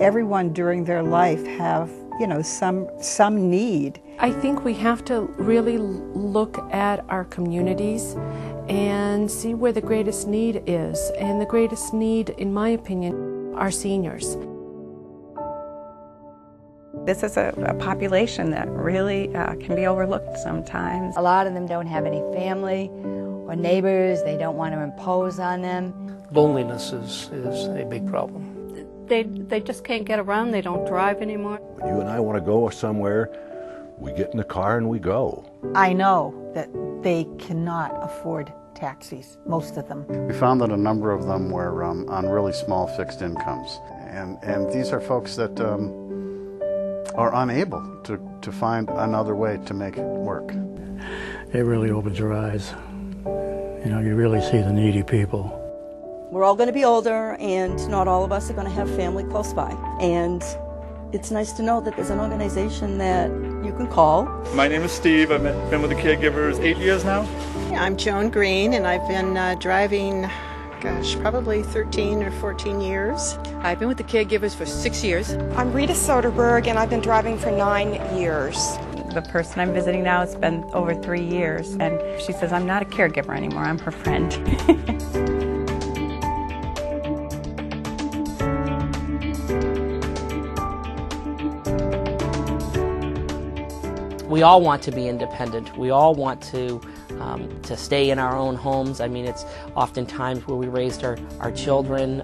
everyone during their life have, some need. I think we have to really look at our communities and see where the greatest need is. And the greatest need, in my opinion, are seniors. This is a population that really can be overlooked sometimes. A lot of them don't have any family or neighbors. They don't want to impose on them. Loneliness is a big problem. They just can't get around. They don't drive anymore. When you and I want to go somewhere, we get in the car and we go. I know that they cannot afford taxis, most of them. We found that a number of them were on really small fixed incomes. And these are folks that are unable to find another way to make it work. It really opens your eyes. You really see the needy people. We're all going to be older, and not all of us are going to have family close by. And it's nice to know that there's an organization that you can call. My name is Steve. I've been with the CareGivers 8 years now. Yeah, I'm Joan Green, and I've been driving, probably 13 or 14 years. I've been with the CareGivers for 6 years. I'm Rita Soderberg, and I've been driving for 9 years. The person I'm visiting now has been over 3 years, and she says, I'm not a caregiver anymore, I'm her friend. We all want to be independent. We all want to stay in our own homes. I mean, it's oftentimes where we raised our children.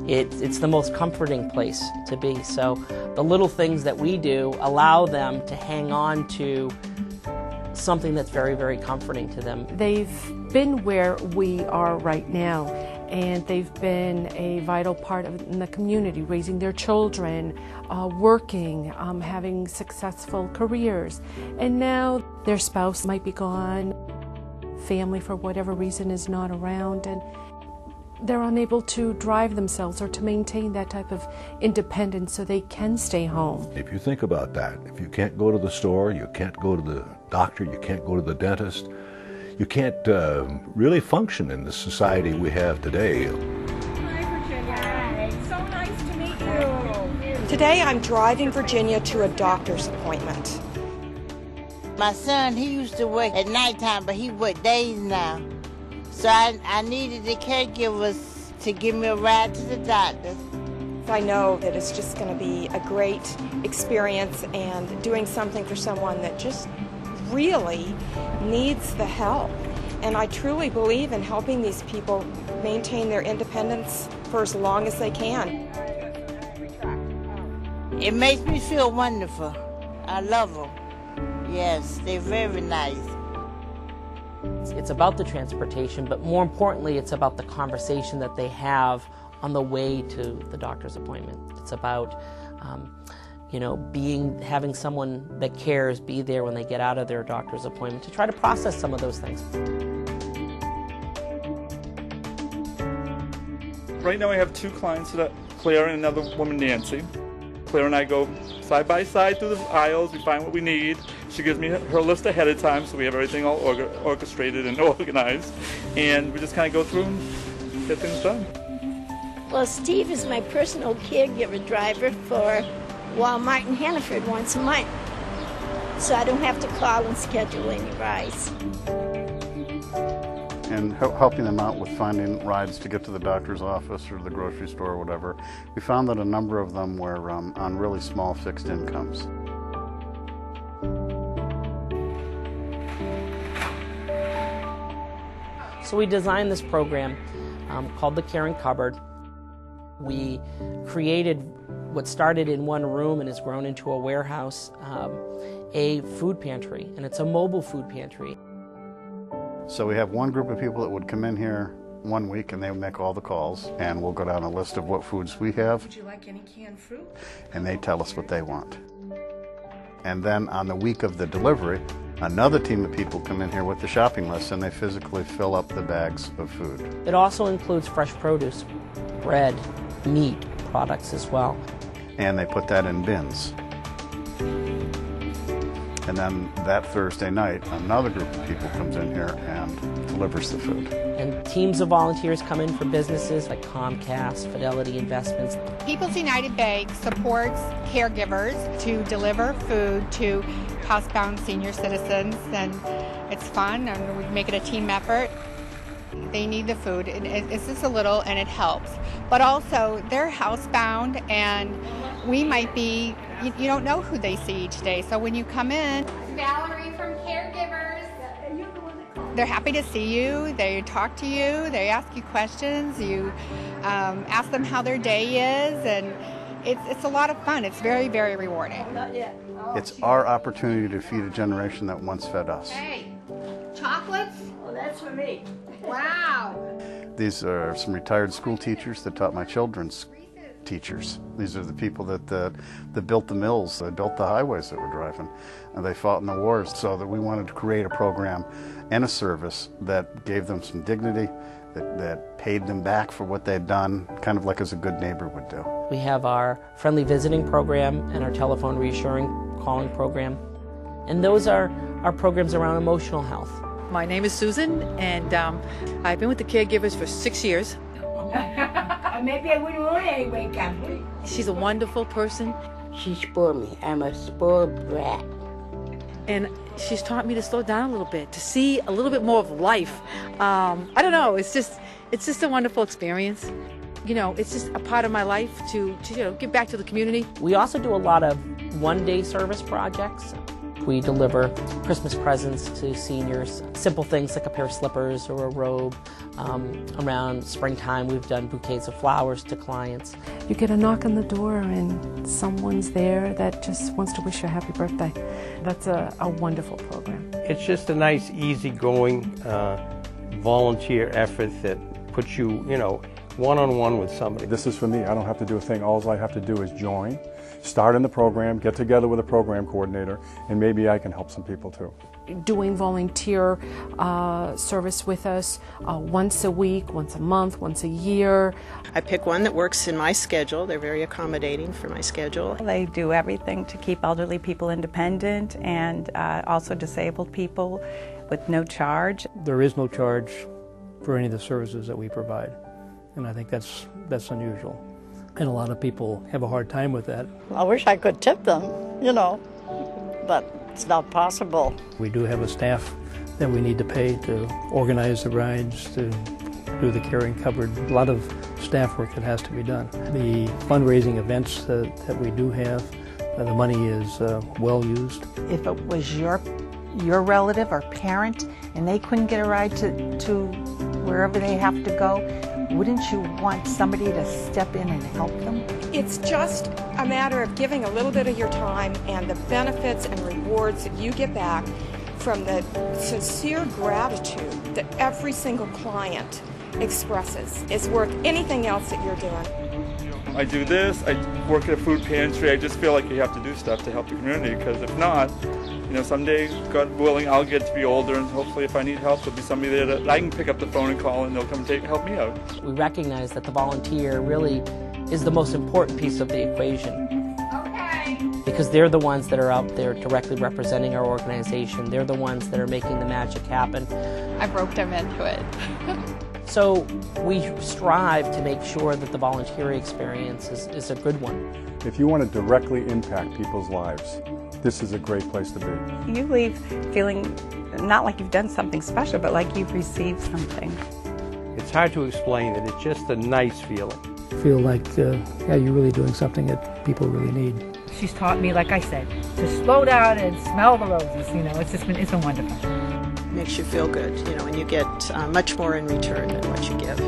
It's the most comforting place to be. So the little things that we do allow them to hang on to something that's very, very comforting to them. They've been where we are right now, and they've been a vital part in the community, raising their children, working, having successful careers. And now their spouse might be gone, family for whatever reason is not around, and they're unable to drive themselves or to maintain that type of independence so they can stay home. If you think about that, if you can't go to the store, you can't go to the doctor, you can't go to the dentist, you can't really function in the society we have today. Hi, Virginia. Hi. So nice to meet you. Today I'm driving Virginia to a doctor's appointment. My son, he used to work at nighttime, but he works days now. So I needed the caregivers to give me a ride to the doctor. I know that it's just going to be a great experience, and doing something for someone that just really needs the help. And I truly believe in helping these people maintain their independence for as long as they can. It makes me feel wonderful. I love them. Yes, they're very nice. It's about the transportation, but more importantly, it's about the conversation that they have on the way to the doctor's appointment. It's about having someone that cares be there when they get out of their doctor's appointment to try to process some of those things. Right now I have 2 clients, Claire and another woman, Nancy. Claire and I go side by side through the aisles, we find what we need. She gives me her list ahead of time, so we have everything all orchestrated and organized. And we just kind of go through and get things done. Well, Steve is my personal caregiver driver for Walmart in Hannaford once a month, so I don't have to call and schedule any rides. And helping them out with finding rides to get to the doctor's office or the grocery store or whatever, we found that a number of them were on really small fixed incomes. So we designed this program called the Caring Cupboard. We created what started in one room and has grown into a warehouse, a food pantry, and it's a mobile food pantry. So we have one group of people that would come in here one week and they would make all the calls, and we'll go down a list of what foods we have. Would you like any canned fruit? And they tell us what they want. And then on the week of the delivery, another team of people come in here with the shopping list and they physically fill up the bags of food. It also includes fresh produce, bread, meat products as well. And they put that in bins. And then that Thursday night, another group of people comes in here and delivers the food. And teams of volunteers come in for businesses like Comcast, Fidelity Investments. People's United Bank supports caregivers to deliver food to housebound senior citizens, and it's fun, and we make it a team effort. They need the food, and it's just a little, and it helps. But also, they're housebound, and we might be, you don't know who they see each day. So when you come in, Valerie from CareGivers. they're happy to see you, they talk to you, they ask you questions, you ask them how their day is, and it's a lot of fun. It's very, very rewarding. It's our opportunity to feed a generation that once fed us. Hey, chocolates? Oh, that's for me. Wow. These are some retired school teachers that taught my children's teachers. These are the people that built the mills, that built the highways that we're driving, and they fought in the wars. So that we wanted to create a program and a service that gave them some dignity, that paid them back for what they'd done, kind of like as a good neighbor would do. We have our friendly visiting program and our telephone reassuring calling program. And those are our programs around emotional health. My name is Susan, and I've been with the CareGivers for 6 years. Maybe I wouldn't want anyway, Kathleen. She's a wonderful person. She spoiled me. I'm a spoiled brat. And she's taught me to slow down a little bit, to see a little bit more of life. I don't know, it's just a wonderful experience. You know, it's just a part of my life to give back to the community. We also do a lot of one-day service projects. We deliver Christmas presents to seniors, simple things like a pair of slippers or a robe. Around springtime, we've done bouquets of flowers to clients. You get a knock on the door and someone's there that just wants to wish you a happy birthday. That's a wonderful program. It's just a nice, easygoing volunteer effort that puts you, one-on-one with somebody. This is for me. I don't have to do a thing. All I have to do is join, start in the program, get together with a program coordinator, and maybe I can help some people too. Doing volunteer service with us once a week, once a month, once a year. I pick one that works in my schedule. They're very accommodating for my schedule. They do everything to keep elderly people independent and also disabled people with no charge. There is no charge for any of the services that we provide, and I think that's unusual. And a lot of people have a hard time with that. I wish I could tip them, but it's not possible. We do have a staff that we need to pay to organize the rides, to do the carrying cupboard. A lot of staff work that has to be done. The fundraising events that we do have, the money is well used. If it was your relative or parent and they couldn't get a ride to wherever they have to go, wouldn't you want somebody to step in and help them? It's just a matter of giving a little bit of your time, and the benefits and rewards that you get back from the sincere gratitude that every single client expresses is worth anything else that you're doing. I do this, I work at a food pantry. I just feel like you have to do stuff to help the community, because if not, someday, God willing, I'll get to be older, and hopefully if I need help, there'll be somebody there that I can pick up the phone and call, and they'll come help me out. We recognize that the volunteer really is the most important piece of the equation. Okay. Because they're the ones that are out there directly representing our organization. They're the ones that are making the magic happen. I roped them into it. So we strive to make sure that the volunteering experience is a good one. If you want to directly impact people's lives, this is a great place to be. You leave feeling not like you've done something special, but like you've received something. It's hard to explain it. It's just a nice feeling. Feel like, you're really doing something that people really need. She's taught me, like I said, to slow down and smell the roses. It's been wonderful. Makes you feel good, and you get much more in return than what you give.